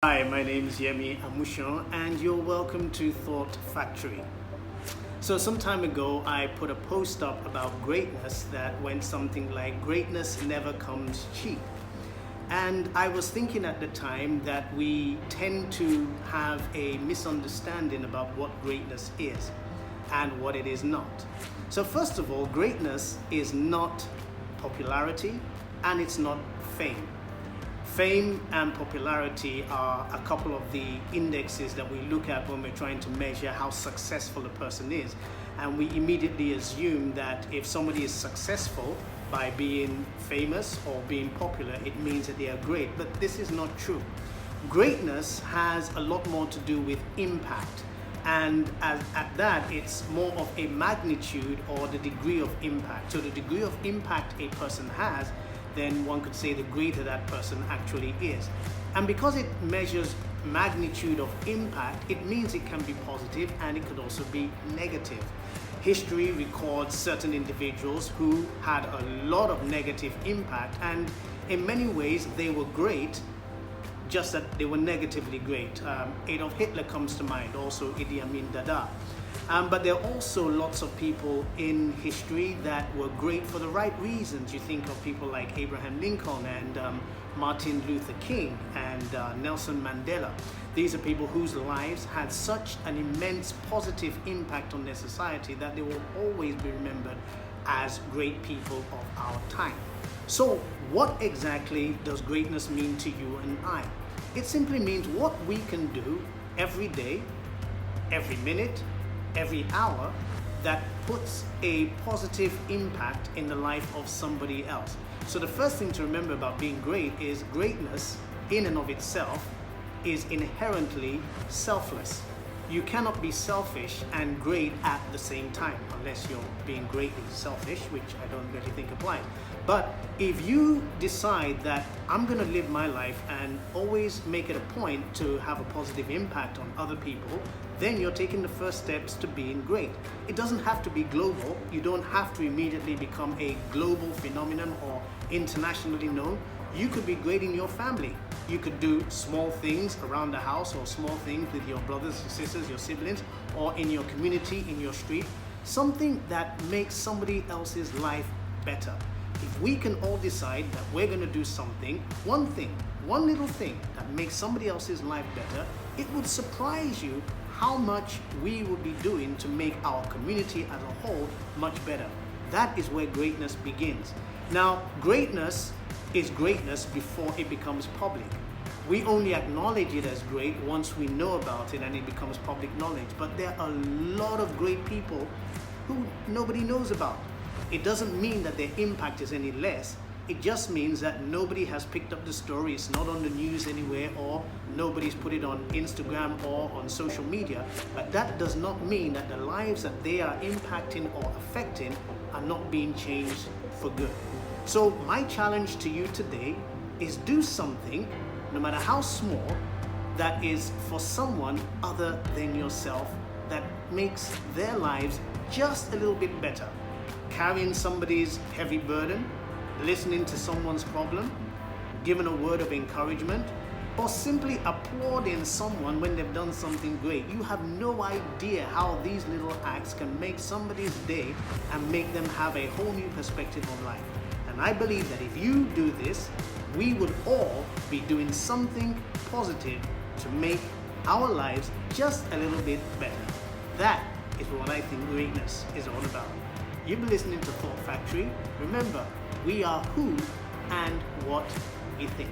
Hi, my name is Yemi Amushon, and you're welcome to Thought Factory. So some time ago, I put a post up about greatness that went something like, greatness never comes cheap. And I was thinking at the time that we tend to have a misunderstanding about what greatness is and what it is not. So first of all, greatness is not popularity and it's not fame. Fame and popularity are a couple of the indexes that we look at when we're trying to measure how successful a person is. And we immediately assume that if somebody is successful by being famous or being popular, it means that they are great. But this is not true. Greatness has a lot more to do with impact. And at that, it's more of a magnitude or the degree of impact. So the degree of impact a person has, then one could say the greater that person actually is. And because it measures magnitude of impact, it means it can be positive and it could also be negative. History records certain individuals who had a lot of negative impact, and in many ways they were great, just that they were negatively great. Adolf Hitler comes to mind, also Idi Amin Dada. But there are also lots of people in history that were great for the right reasons. You think of people like Abraham Lincoln and Martin Luther King and Nelson Mandela. These are people whose lives had such an immense positive impact on their society that they will always be remembered as great people of our time. So what exactly does greatness mean to you and I? It simply means what we can do every day, every minute, every hour that puts a positive impact in the life of somebody else. So the first thing to remember about being great is greatness in and of itself is inherently selfless. You cannot be selfish and great at the same time unless you're being greatly selfish, which I don't really think applies. But if you decide that I'm going to live my life and always make it a point to have a positive impact on other people, then you're taking the first steps to being great. It doesn't have to be global. You don't have to immediately become a global phenomenon or internationally known. You could be great in your family. You could do small things around the house or small things with your brothers, your sisters, your siblings, or in your community, in your street. Something that makes somebody else's life better. If we can all decide that we're going to do something, one little thing that makes somebody else's life better, it would surprise you how much we will be doing to make our community as a whole much better. That is where greatness begins. Now, greatness is greatness before it becomes public. We only acknowledge it as great once we know about it and it becomes public knowledge. But there are a lot of great people who nobody knows about. It doesn't mean that their impact is any less. It just means that nobody has picked up the story. It's not on the news anywhere, or nobody's put it on Instagram or on social media. But that does not mean that the lives that they are impacting or affecting are not being changed for good. So my challenge to you today is do something, no matter how small, that is for someone other than yourself, that makes their lives just a little bit better. Carrying somebody's heavy burden, listening to someone's problem, giving a word of encouragement, or simply applauding someone when they've done something great. You have no idea how these little acts can make somebody's day and make them have a whole new perspective on life. And I believe that if you do this, we would all be doing something positive to make our lives just a little bit better. That is what I think greatness is all about. You've been listening to Thought Factory. Remember, we are who and what we think.